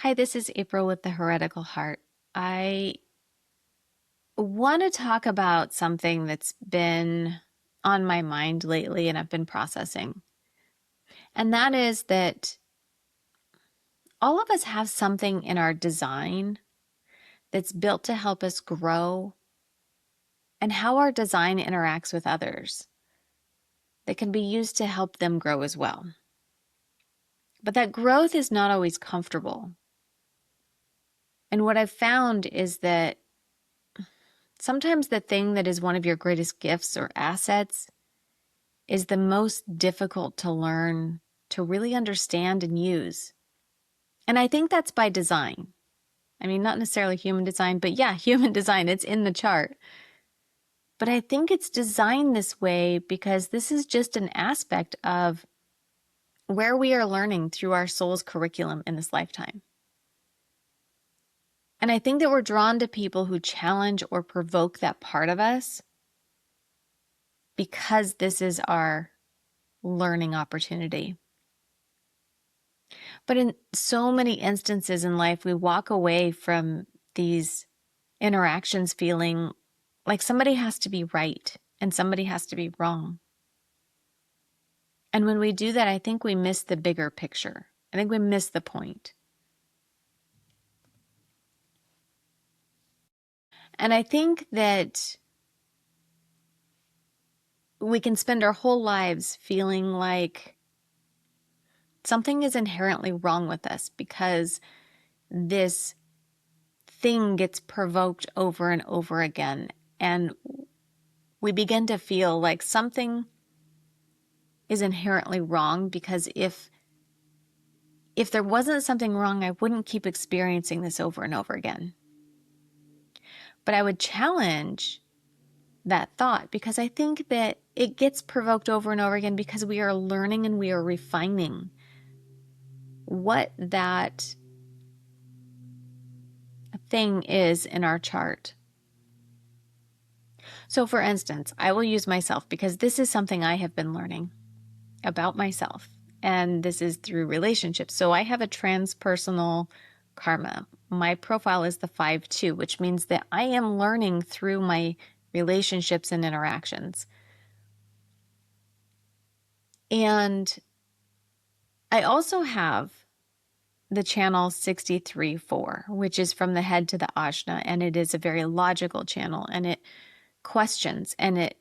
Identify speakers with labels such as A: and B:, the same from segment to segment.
A: Hi, this is April with the Heretical Heart. I want to talk about something that's been on my mind lately and I've been processing. And that is that all of us have something in our design that's built to help us grow, and how our design interacts with others that can be used to help them grow as well. But that growth is not always comfortable. And what I've found is that sometimes the thing that is one of your greatest gifts or assets is the most difficult to learn, to really understand and use. And I think that's by design. I mean, not necessarily human design, but yeah, human design, it's in the chart. But I think it's designed this way because this is just an aspect of where we are learning through our soul's curriculum in this lifetime. And I think that we're drawn to people who challenge or provoke that part of us because this is our learning opportunity. But in so many instances in life, we walk away from these interactions feeling like somebody has to be right and somebody has to be wrong. And when we do that, I think we miss the bigger picture. I think we miss the point. And I think that we can spend our whole lives feeling like something is inherently wrong with us because this thing gets provoked over and over again. And we begin to feel like something is inherently wrong because if there wasn't something wrong, I wouldn't keep experiencing this over and over again. But I would challenge that thought because I think that it gets provoked over and over again because we are learning and we are refining what that thing is in our chart. So for instance, I will use myself because this is something I have been learning about myself. And this is through relationships. So I have a transpersonal karma. My profile is the 5-2, which means that I am learning through my relationships and interactions. And I also have the channel 63-4, which is from the head to the ajna, and it is a very logical channel, and it questions and it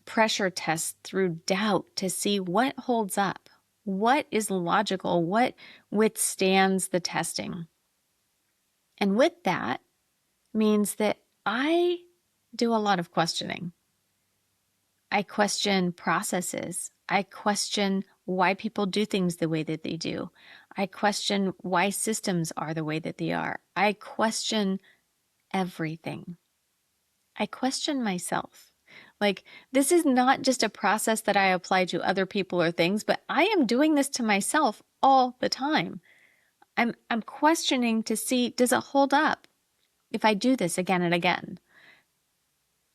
A: pressure tests through doubt to see what holds up, what is logical, what withstands the testing. And with that means that I do a lot of questioning. I question processes. I question why people do things the way that they do. I question why systems are the way that they are. I question everything. I question myself. Like, this is not just a process that I apply to other people or things, but I am doing this to myself all the time. I'm questioning to see, does it hold up if I do this again and again?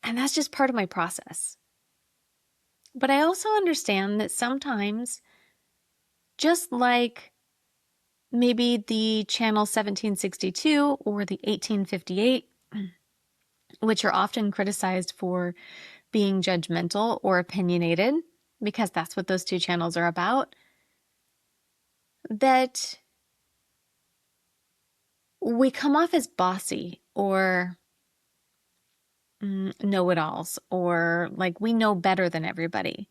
A: And that's just part of my process. But I also understand that sometimes, just like maybe the channel 1762 or the 1858, which are often criticized for being judgmental or opinionated, because that's what those two channels are about, that we come off as bossy or know-it-alls, or like we know better than everybody.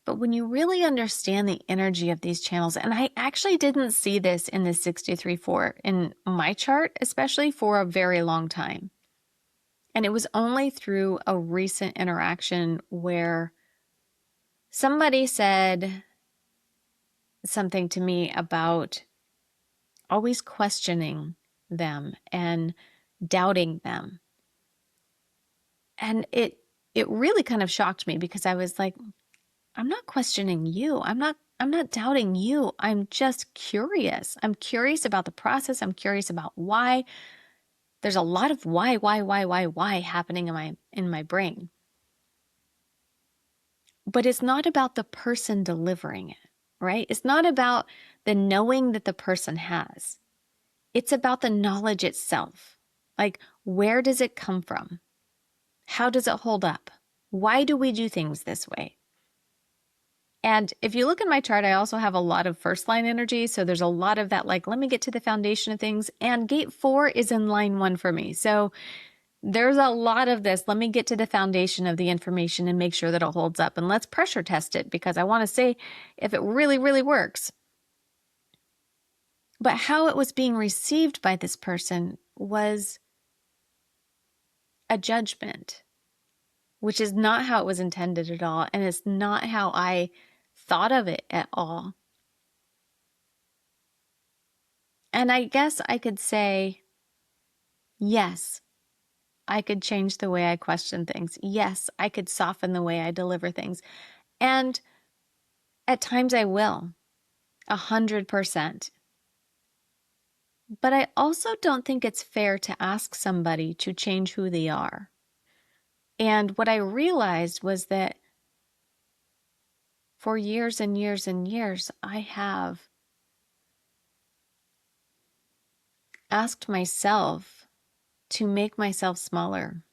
A: But when you really understand the energy of these channels, and I actually didn't see this in the 63-4 in my chart, especially for a very long time. And it was only through a recent interaction where somebody said something to me about always questioning them and doubting them. And it really kind of shocked me because I was like, I'm not questioning you. I'm not doubting you. I'm just curious. I'm curious about the process. I'm curious about why. There's a lot of why happening in my brain. But it's not about the person delivering it. right? It's not about the knowing that the person has. It's about the knowledge itself. Like, where does it come from? How does it hold up? Why do we do things this way? And if you look in my chart, I also have a lot of first line energy. So there's a lot of that, like, let me get to the foundation of things. And gate 4 is in line 1 for me. So there's a lot of this. Let me get to the foundation of the information and make sure that it holds up. And let's pressure test it, because I want to say if it really, really works. But how it was being received by this person was a judgment, which is not how it was intended at all. And it's not how I thought of it at all. And I guess I could say, yes, I could change the way I question things. Yes, I could soften the way I deliver things. And at times I will, 100%. But I also don't think it's fair to ask somebody to change who they are. And what I realized was that for years and years and years, I have asked myself to make myself smaller,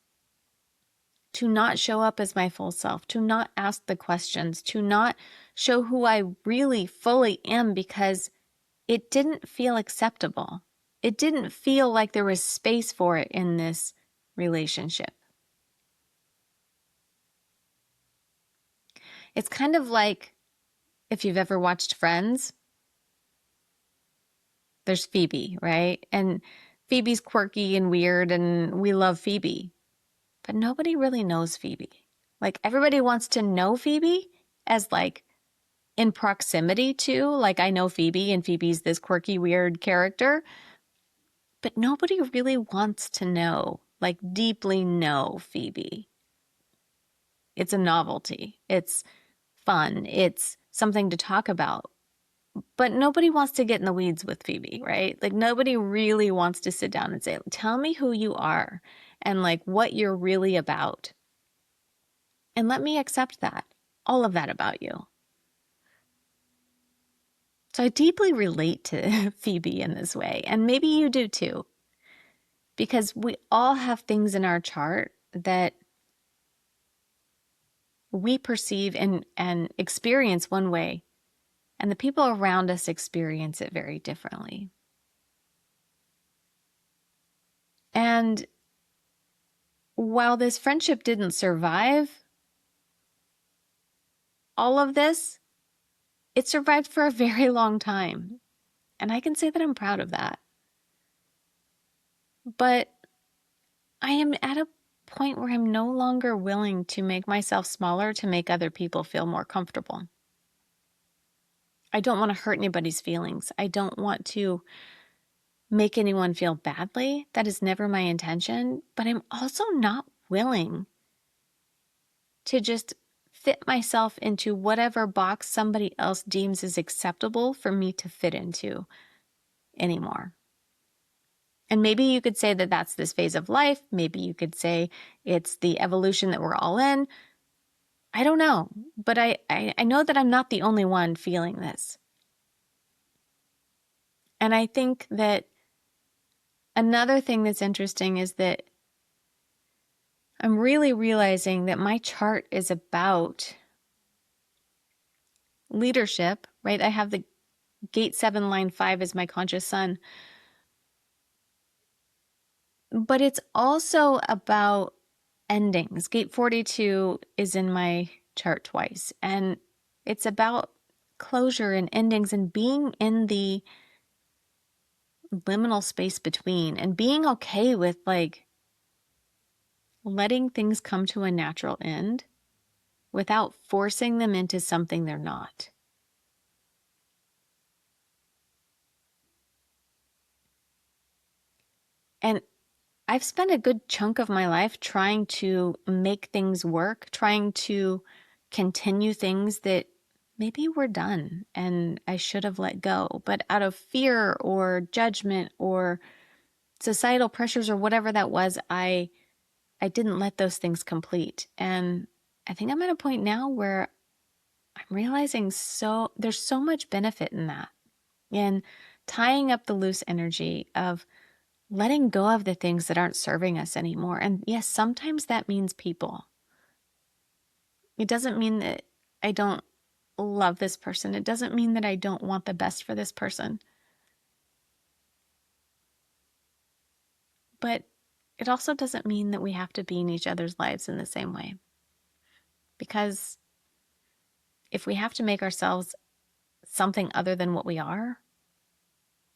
A: to not show up as my full self, to not ask the questions, to not show who I really fully am, because it didn't feel acceptable. It didn't feel like there was space for it in this relationship. It's kind of like if you've ever watched Friends, there's Phoebe, right? And Phoebe's quirky and weird, and we love Phoebe. But nobody really knows Phoebe. Like, everybody wants to know Phoebe as, like, in proximity to, like, I know Phoebe and Phoebe's this quirky, weird character. But nobody really wants to know, like, deeply know Phoebe. It's a novelty. It's fun. It's something to talk about. But nobody wants to get in the weeds with Phoebe, right? Like, nobody really wants to sit down and say, tell me who you are and, like, what you're really about. And let me accept that, all of that about you. So I deeply relate to Phoebe in this way, and maybe you do too, because we all have things in our chart that we perceive and experience one way, and the people around us experience it very differently. And while this friendship didn't survive all of this, it survived for a very long time. And I can say that I'm proud of that. But I am at a point where I'm no longer willing to make myself smaller to make other people feel more comfortable. I don't want to hurt anybody's feelings. I don't want to make anyone feel badly. That is never my intention. But I'm also not willing to just fit myself into whatever box somebody else deems is acceptable for me to fit into anymore. And maybe you could say that that's this phase of life. Maybe you could say it's the evolution that we're all in. I don't know. But I know that I'm not the only one feeling this. And I think that another thing that's interesting is that I'm really realizing that my chart is about leadership, right? I have the gate 7, line 5 as my conscious sun. But it's also about endings. Gate 42 is in my chart twice, and it's about closure and endings and being in the liminal space between and being okay with, like, letting things come to a natural end without forcing them into something they're not. And I've spent a good chunk of my life trying to make things work, trying to continue things that maybe were done and I should have let go. But out of fear or judgment or societal pressures or whatever that was, I didn't let those things complete. And I think I'm at a point now where I'm realizing there's so much benefit in that, in tying up the loose energy of letting go of the things that aren't serving us anymore. And yes, sometimes that means people. It doesn't mean that I don't love this person. It doesn't mean that I don't want the best for this person. But it also doesn't mean that we have to be in each other's lives in the same way. Because if we have to make ourselves something other than what we are,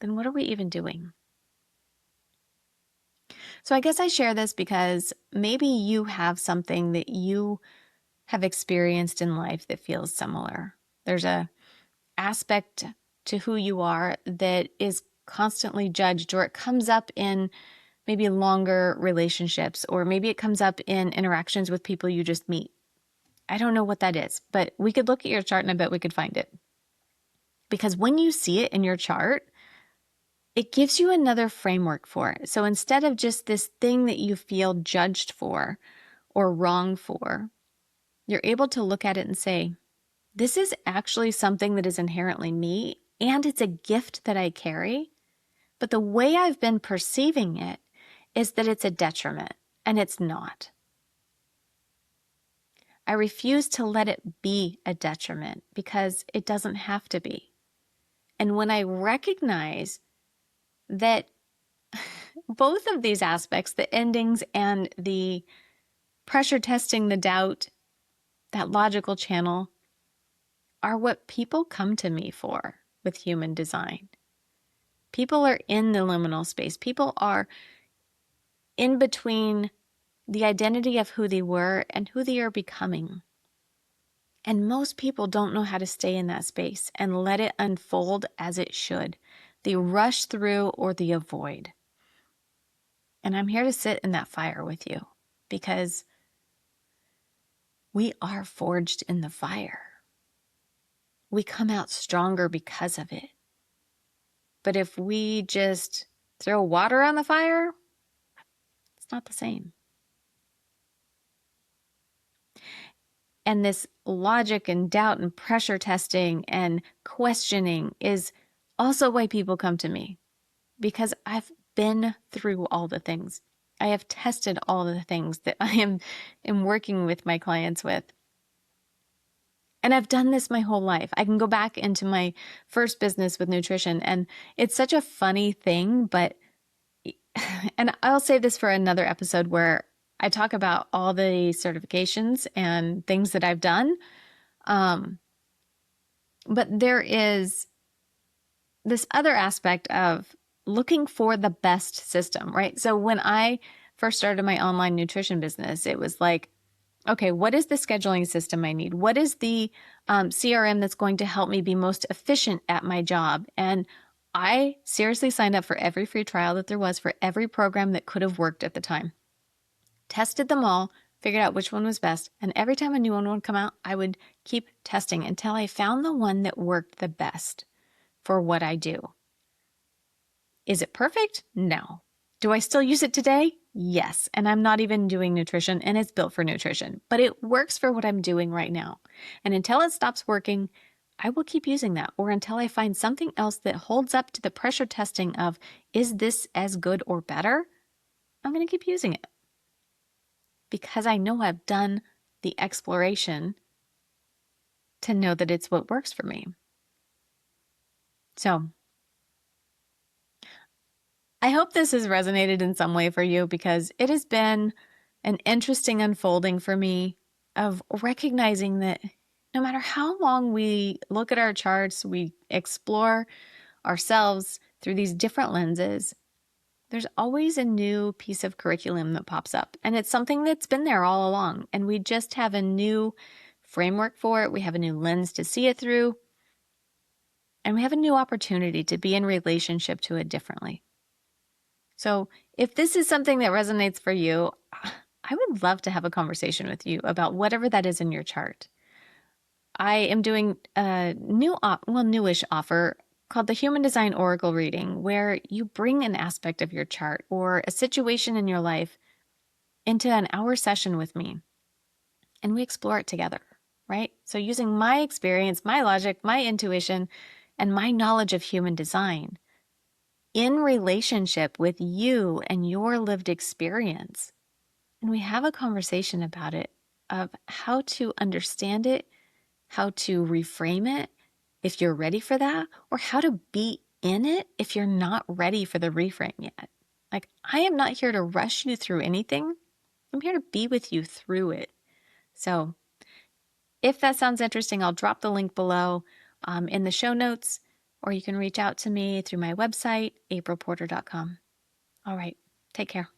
A: then what are we even doing? So I guess I share this because maybe you have something that you have experienced in life that feels similar. There's a aspect to who you are that is constantly judged, or it comes up in maybe longer relationships, or maybe it comes up in interactions with people you just meet. I don't know what that is, but we could look at your chart and I bet we could find it. Because when you see it in your chart, it gives you another framework for it. So instead of just this thing that you feel judged for or wrong for, you're able to look at it and say, this is actually something that is inherently me, and it's a gift that I carry. But the way I've been perceiving it is that it's a detriment, and it's not. I refuse to let it be a detriment because it doesn't have to be. And when I recognize that both of these aspects, the endings and the pressure testing, the doubt, that logical channel, are what people come to me for with human design. People are in the liminal space. People are in between the identity of who they were and who they are becoming. And most people don't know how to stay in that space and let it unfold as it should. They rush through or they avoid. And I'm here to sit in that fire with you because we are forged in the fire. We come out stronger because of it. But if we just throw water on the fire, it's not the same. And this logic and doubt and pressure testing and questioning is also why people come to me, because I've been through all the things. I have tested all the things that I am working with my clients with. And I've done this my whole life. I can go back into my first business with nutrition, and it's such a funny thing, but, and I'll save this for another episode where I talk about all the certifications and things that I've done. But there is this other aspect of looking for the best system, right? So when I first started my online nutrition business, it was like, okay, what is the scheduling system I need? What is the CRM that's going to help me be most efficient at my job? And I seriously signed up for every free trial that there was for every program that could have worked at the time. Tested them all, figured out which one was best, and every time a new one would come out, I would keep testing until I found the one that worked the best for what I do. Is it perfect? No. Do I still use it today? Yes. And I'm not even doing nutrition, and it's built for nutrition, but it works for what I'm doing right now. And until it stops working, I will keep using that, or until I find something else that holds up to the pressure testing of, is this as good or better? I'm going to keep using it because I know I've done the exploration to know that it's what works for me. So I hope this has resonated in some way for you, because it has been an interesting unfolding for me of recognizing that no matter how long we look at our charts, we explore ourselves through these different lenses, there's always a new piece of curriculum that pops up. And it's something that's been there all along. And we just have a new framework for it. We have a new lens to see it through. And we have a new opportunity to be in relationship to it differently. So if this is something that resonates for you, I would love to have a conversation with you about whatever that is in your chart. I am doing a newish offer called the Human Design Oracle Reading, where you bring an aspect of your chart or a situation in your life into an hour session with me, and we explore it together. right? So using my experience, my logic, my intuition, and my knowledge of human design in relationship with you and your lived experience. And we have a conversation about it, of how to understand it, how to reframe it if you're ready for that, or how to be in it if you're not ready for the reframe yet. Like, I am not here to rush you through anything. I'm here to be with you through it. So if that sounds interesting, I'll drop the link below in the show notes, or you can reach out to me through my website, aprilporter.com. All right, take care.